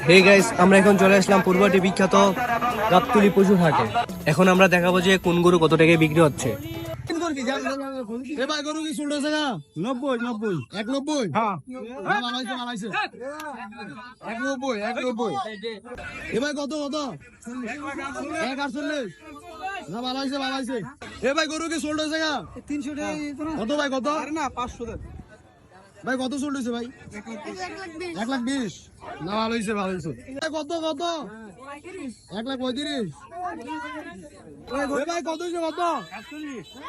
Hey guys, আমরা এখন চলে আসলাম পূর্বটি বিখ্যাত গাবতলী পশু হাটে। এখন আমরা দেখাবো যে কোন গরু কত টাকায় বিক্রি হচ্ছে। গরু কি চলতেছে না 90 90 190 হ্যাঁ বানাইছে 190 এবার কত 148 না বানাইছে ভাই গরু কি চলতেছে না 300 কত ভাই কত আরে না 500 ভাই কত চলতেছে ভাই 1,20,000 না ভালো হইছে কত 1,35,000 ভাই কত হইছে কত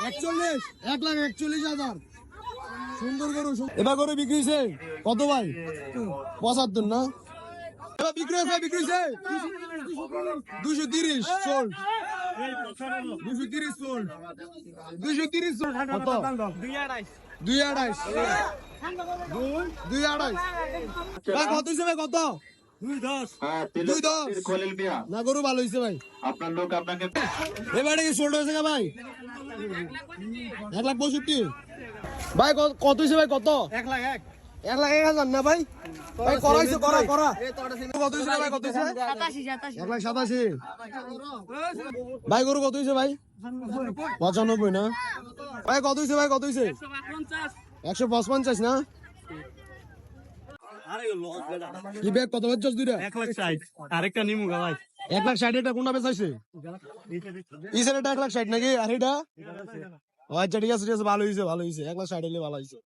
41 1,41,000 সুন্দর গরু এবার গরু বিক্রি হইছে কত ভাই 75 না এবার বিক্রি হইছে 230 সোল্ড 230 সোল্ড 230 সোল্ড কত 2.5 ভাই কত হইছে ভাই কত 2.10 খলিল মিয়া না গরু ভালো হইছে ভাই আপনার লোক আপনাকে এবারে কি সোল্ড হইছে ভাই 1,65,000 ভাই কত হইছে ভাই কত 1,01,000 না ভাই ভাই করাইছে করা কত হইছে ভাই কত হইছে 1,87,000 ভাই গরু কত হইছে ভাই 95 না ভাই কত হইছে 155 না কি ব্যাগ কত বেচছস দুইটা 1,60,000 আরেকটা নিমু গা ভাই 1,60,000 এটা কোনটা বেচাইছে এই সেটা 1,60,000 নাকি আর এটা ও আচ্ছা ঠিক আছে ভালো হইছে 1,60,000 হলে ভালো হইছে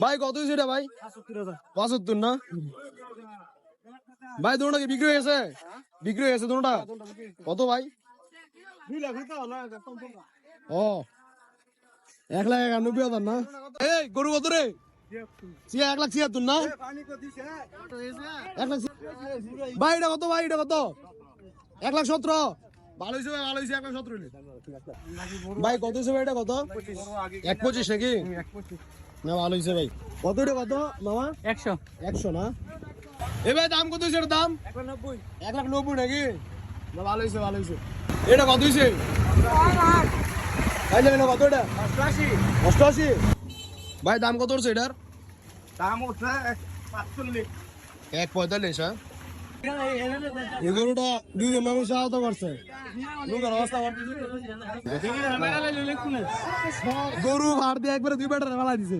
ভাই কত হইছে এটা ভাই 75 না ভাই দুটোটা কি বিক্রি হয়ে গেছে দুটোটা কত ভাই 2 লাখ ও 1,91,000 না এই গরু কত রে 1,76,000 না ভাই এটা কত 1,17,000 ভালো হয়েছে 1,17,000 ভাই কত হয়েছে ভাই এটা কত 1,25,000 নাকি না ভালো হয়েছে ভাই কত এটা কত মামা 100 না এ ভাই দাম কত হয়েছে দাম 1,90,000 নাকি না ভালো হয়েছে এটা কত হয়েছে ভাই যাবে না কত এটা 88 ভাই দাম কত হচ্ছে এটার দাম হচ্ছে 1,45 হ্যাঁ এগুলোটা দুইজন মানুষ আহত করছে গরু ভাড় দিয়ে একবারে 2 বেটার ফেলা দিছে